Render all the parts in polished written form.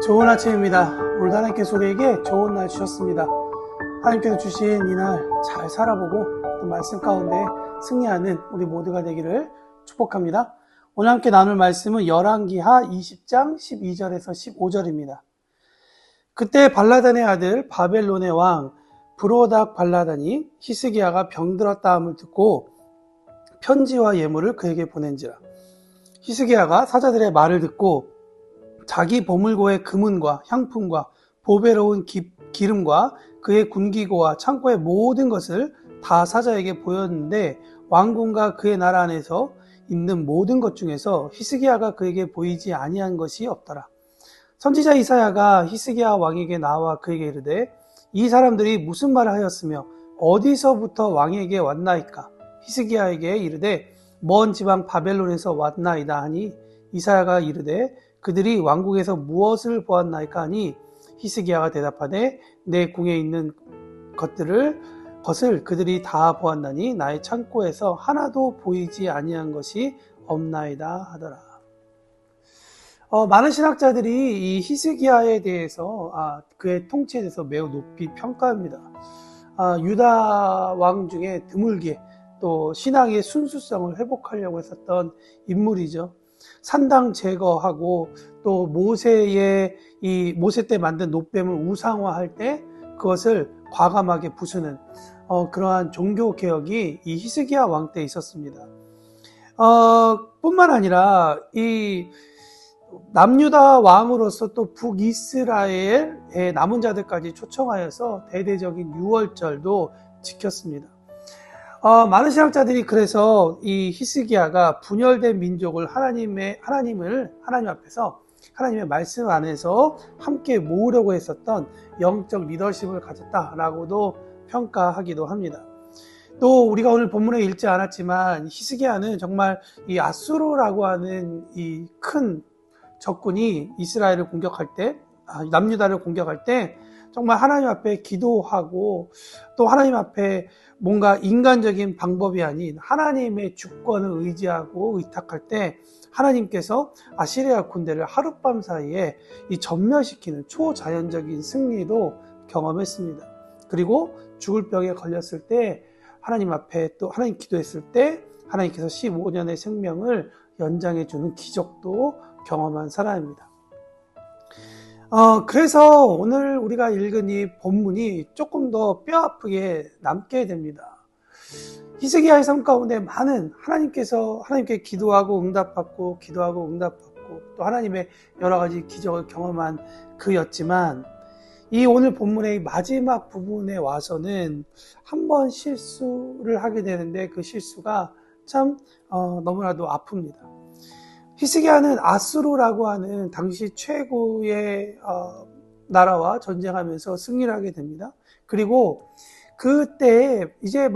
좋은 아침입니다. 오늘 하나님께서 우리에게 좋은 날 주셨습니다. 하나님께서 주신 이 날 잘 살아보고 또 말씀 가운데 승리하는 우리 모두가 되기를 축복합니다. 오늘 함께 나눌 말씀은 열왕기하 20장 12절에서 15절입니다. 그때 발라단의 아들 바벨론의 왕 브로닥 발라단이 히스기야가 병들었다 함을 듣고 편지와 예물을 그에게 보낸지라. 히스기야가 사자들의 말을 듣고 자기 보물고의 금은과 향품과 보배로운 기름과 그의 군기고와 창고의 모든 것을 다 사자에게 보였는데 왕궁과 그의 나라 안에서 있는 모든 것 중에서 히스기야가 그에게 보이지 아니한 것이 없더라. 선지자 이사야가 히스기야 왕에게 나와 그에게 이르되 이 사람들이 무슨 말을 하였으며 어디서부터 왕에게 왔나이까? 히스기야에게 이르되 먼 지방 바벨론에서 왔나이다 하니 이사야가 이르되 그들이 왕궁에서 무엇을 보았나이까 하니 히스기야가 대답하되 내 궁에 있는 것을 그들이 다 보았나니 나의 창고에서 하나도 보이지 아니한 것이 없나이다 하더라. 많은 신학자들이 이 히스기야에 대해서 그의 통치에 대해서 매우 높이 평가합니다. 유다 왕 중에 드물게 또 신앙의 순수성을 회복하려고 했었던 인물이죠. 산당 제거하고 또 모세 때 만든 놋뱀을 우상화할 때 그것을 과감하게 부수는 그러한 종교 개혁이 이 히스기야 왕 때 있었습니다. 뿐만 아니라 이 남유다 왕으로서 또 북이스라엘의 남은 자들까지 초청하여서 대대적인 유월절도 지켰습니다. 많은 신학자들이 그래서 이 히스기야가 분열된 민족을 하나님 앞에서 하나님의 말씀 안에서 함께 모으려고 했었던 영적 리더십을 가졌다라고도 평가하기도 합니다. 또 우리가 오늘 본문에 읽지 않았지만 히스기야는 정말 이 아수르라고 하는 이 큰 적군이 이스라엘을 공격할 때, 남유다를 공격할 때 정말 하나님 앞에 기도하고 또 하나님 앞에 뭔가 인간적인 방법이 아닌 하나님의 주권을 의지하고 의탁할 때 하나님께서 아시리아 군대를 하룻밤 사이에 이 전멸시키는 초자연적인 승리도 경험했습니다. 그리고 죽을 병에 걸렸을 때 하나님 앞에 또 하나님 기도했을 때 하나님께서 15년의 생명을 연장해 주는 기적도 경험한 사람입니다. 그래서 오늘 우리가 읽은 이 본문이 조금 더 뼈아프게 남게 됩니다. 히스기야의 삶 가운데 많은 하나님께 기도하고 응답받고 또 하나님의 여러 가지 기적을 경험한 그였지만 이 오늘 본문의 마지막 부분에 와서는 한 번 실수를 하게 되는데 그 실수가 참 너무나도 아픕니다. 히스기야는 아수르라고 하는 당시 최고의 나라와 전쟁하면서 승리를 하게 됩니다. 그리고 그때 이제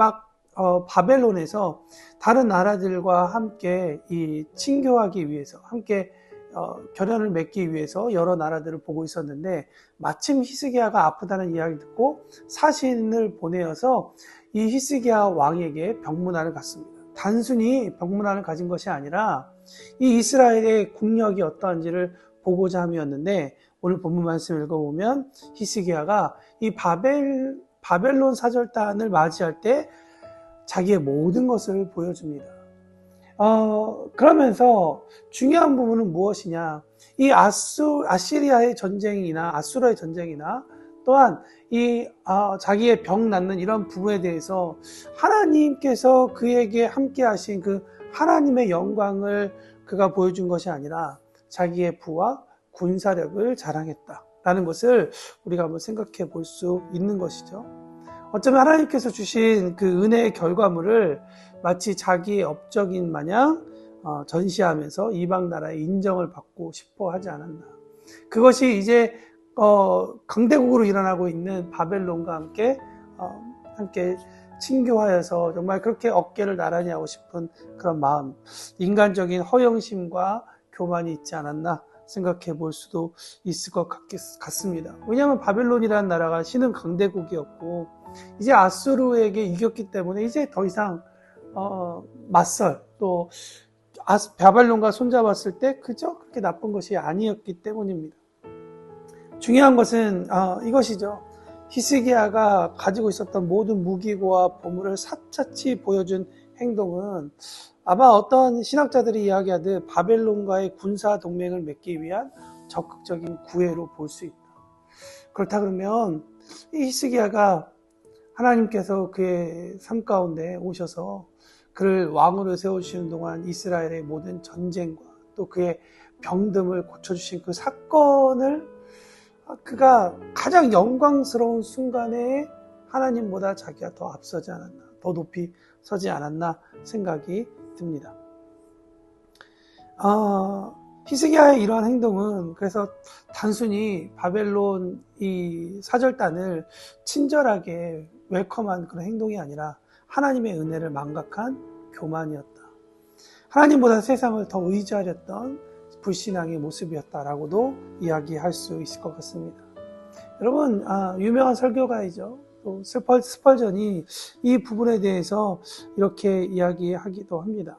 바벨론에서 다른 나라들과 함께 친교하기 위해서 함께 결연을 맺기 위해서 여러 나라들을 보고 있었는데 마침 히스기야가 아프다는 이야기를 듣고 사신을 보내어서 이 히스기야 왕에게 병문안을 갔습니다. 단순히 병문안을 가진 것이 아니라 이 이스라엘의 국력이 어떠한지를 보고자 함이었는데 오늘 본문 말씀 읽어보면 히스기야가 이 바벨론 사절단을 맞이할 때 자기의 모든 것을 보여줍니다. 그러면서 중요한 부분은 무엇이냐? 이 아시리아의 전쟁이나 아수르의 전쟁이나 또한 자기의 병 낫는 이런 부분에 대해서 하나님께서 그에게 함께 하신 그 하나님의 영광을 그가 보여준 것이 아니라 자기의 부와 군사력을 자랑했다라는 것을 우리가 한번 생각해 볼 수 있는 것이죠. 어쩌면 하나님께서 주신 그 은혜의 결과물을 마치 자기의 업적인 마냥 전시하면서 이방 나라의 인정을 받고 싶어 하지 않았나. 그것이 이제 강대국으로 일어나고 있는 바벨론과 함께 친교하여서 정말 그렇게 어깨를 나란히 하고 싶은 그런 마음, 인간적인 허영심과 교만이 있지 않았나 생각해 볼 수도 있을 것 같습니다. 왜냐하면 바벨론이라는 나라가 신흥 강대국이었고 이제 아수르에게 이겼기 때문에 이제 더 이상 맞설 또 바벨론과 손잡았을 때 그저 그렇게 나쁜 것이 아니었기 때문입니다. 중요한 것은 이것이죠. 히스기야가 가지고 있었던 모든 무기고와 보물을 샅샅이 보여준 행동은 아마 어떤 신학자들이 이야기하듯 바벨론과의 군사 동맹을 맺기 위한 적극적인 구애로 볼 수 있다. 그렇다 그러면 이 히스기야가 하나님께서 그의 삶 가운데 오셔서 그를 왕으로 세워주시는 동안 이스라엘의 모든 전쟁과 또 그의 병듦을 고쳐주신 그 사건을 그가 가장 영광스러운 순간에 하나님보다 자기가 더 앞서지 않았나, 더 높이 서지 않았나 생각이 듭니다. 히스기야의 이러한 행동은 그래서 단순히 바벨론 이 사절단을 친절하게 웰컴한 그런 행동이 아니라 하나님의 은혜를 망각한 교만이었다. 하나님보다 세상을 더 의지하렸던 불신앙의 모습이었다라고도 이야기할 수 있을 것 같습니다. 여러분, 유명한 설교가이죠. 또 스펄전이 이 부분에 대해서 이렇게 이야기하기도 합니다.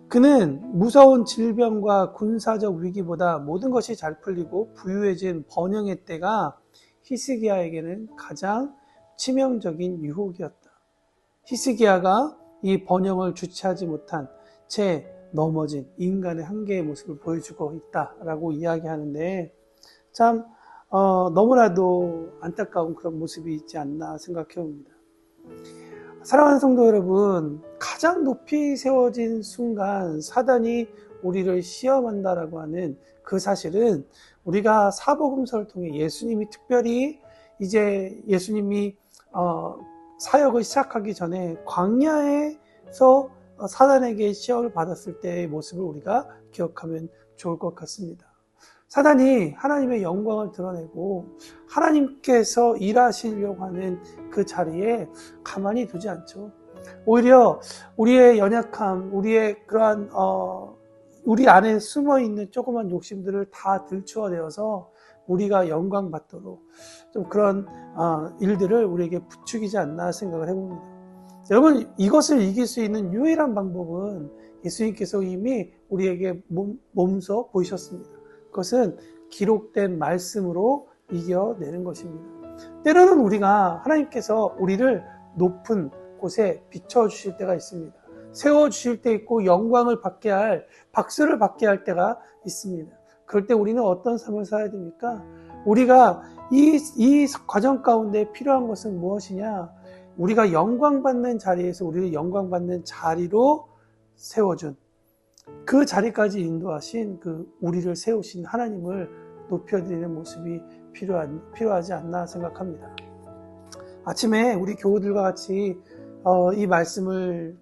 그는 무서운 질병과 군사적 위기보다 모든 것이 잘 풀리고 부유해진 번영의 때가 히스기야에게는 가장 치명적인 유혹이었다. 히스기야가 이 번영을 주체하지 못한 채 넘어진 인간의 한계의 모습을 보여주고 있다라고 이야기하는데 참 너무나도 안타까운 그런 모습이 있지 않나 생각해 봅니다. 사랑하는 성도 여러분, 가장 높이 세워진 순간 사단이 우리를 시험한다라고 하는 그 사실은 우리가 사복음서를 통해 예수님이 특별히 이제 예수님이 사역을 시작하기 전에 광야에서 사단에게 시험을 받았을 때의 모습을 우리가 기억하면 좋을 것 같습니다. 사단이 하나님의 영광을 드러내고 하나님께서 일하시려고 하는 그 자리에 가만히 두지 않죠. 오히려 우리의 연약함, 우리의 그러한 우리 안에 숨어있는 조그만 욕심들을 다 들추어내어서 우리가 영광 받도록 좀 그런 일들을 우리에게 부추기지 않나 생각을 해봅니다. 여러분, 이것을 이길 수 있는 유일한 방법은 예수님께서 이미 우리에게 몸소 보이셨습니다. 그것은 기록된 말씀으로 이겨내는 것입니다. 때로는 우리가 하나님께서 우리를 높은 곳에 비춰주실 때가 있습니다. 세워주실 때 있고 영광을 받게 할, 박수를 받게 할 때가 있습니다. 그럴 때 우리는 어떤 삶을 살아야 됩니까? 우리가 이 과정 가운데 필요한 것은 무엇이냐? 우리가 영광받는 자리에서 우리를 영광받는 자리로 세워준 그 자리까지 인도하신 그 우리를 세우신 하나님을 높여드리는 모습이 필요하지 않나 생각합니다. 아침에 우리 교우들과 같이 이 말씀을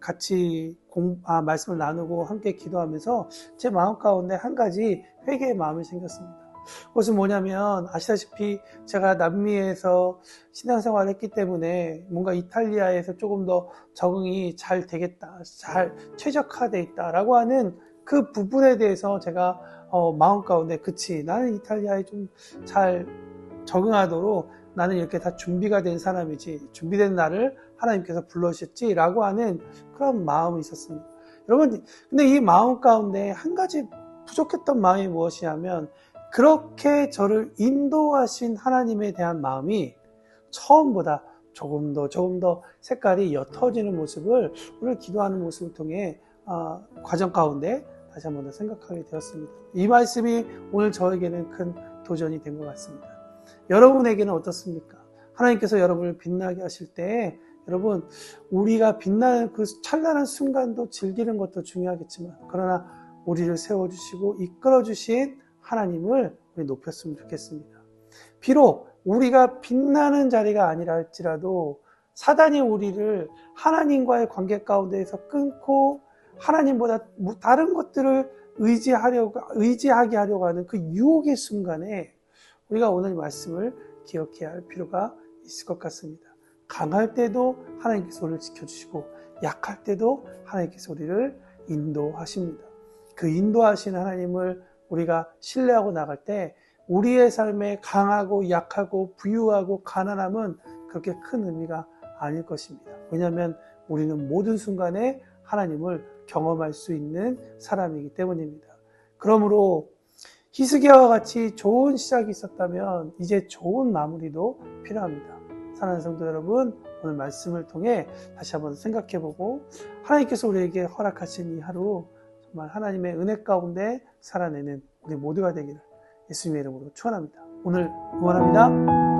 말씀을 나누고 함께 기도하면서 제 마음 가운데 한 가지 회개의 마음이 생겼습니다. 그것은 뭐냐면 아시다시피 제가 남미에서 신앙생활을 했기 때문에 뭔가 이탈리아에서 조금 더 적응이 잘 되겠다, 잘 최적화되어 있다라고 하는 그 부분에 대해서 제가 마음 가운데 나는 이탈리아에 좀 잘 적응하도록 나는 이렇게 다 준비가 된 사람이지, 준비된 나를 하나님께서 불러주셨지라고 하는 그런 마음이 있었습니다. 여러분, 근데 이 마음 가운데 한 가지 부족했던 마음이 무엇이냐면 그렇게 저를 인도하신 하나님에 대한 마음이 처음보다 조금 더 색깔이 옅어지는 모습을 오늘 기도하는 모습을 통해 과정 가운데 다시 한번 더 생각하게 되었습니다. 이 말씀이 오늘 저에게는 큰 도전이 된 것 같습니다. 여러분에게는 어떻습니까? 하나님께서 여러분을 빛나게 하실 때 여러분, 우리가 빛나는 그 찬란한 순간도 즐기는 것도 중요하겠지만 그러나 우리를 세워주시고 이끌어주신 하나님을 우리 높였으면 좋겠습니다. 비록 우리가 빛나는 자리가 아니라 할지라도 사단이 우리를 하나님과의 관계 가운데에서 끊고 하나님보다 다른 것들을 의지하게 하려고 하는 그 유혹의 순간에 우리가 오늘 말씀을 기억해야 할 필요가 있을 것 같습니다. 강할 때도 하나님께서 우리를 지켜주시고 약할 때도 하나님께서 우리를 인도하십니다. 그 인도하신 하나님을 우리가 신뢰하고 나갈 때 우리의 삶에 강하고 약하고 부유하고 가난함은 그렇게 큰 의미가 아닐 것입니다. 왜냐하면 우리는 모든 순간에 하나님을 경험할 수 있는 사람이기 때문입니다. 그러므로 히스기야와 같이 좋은 시작이 있었다면 이제 좋은 마무리도 필요합니다. 사랑하는 성도 여러분, 오늘 말씀을 통해 다시 한번 생각해보고 하나님께서 우리에게 허락하신 이 하루 정말 하나님의 은혜 가운데 살아내는 우리 모두가 되기를 예수님의 이름으로 축원합니다. 오늘 응원합니다.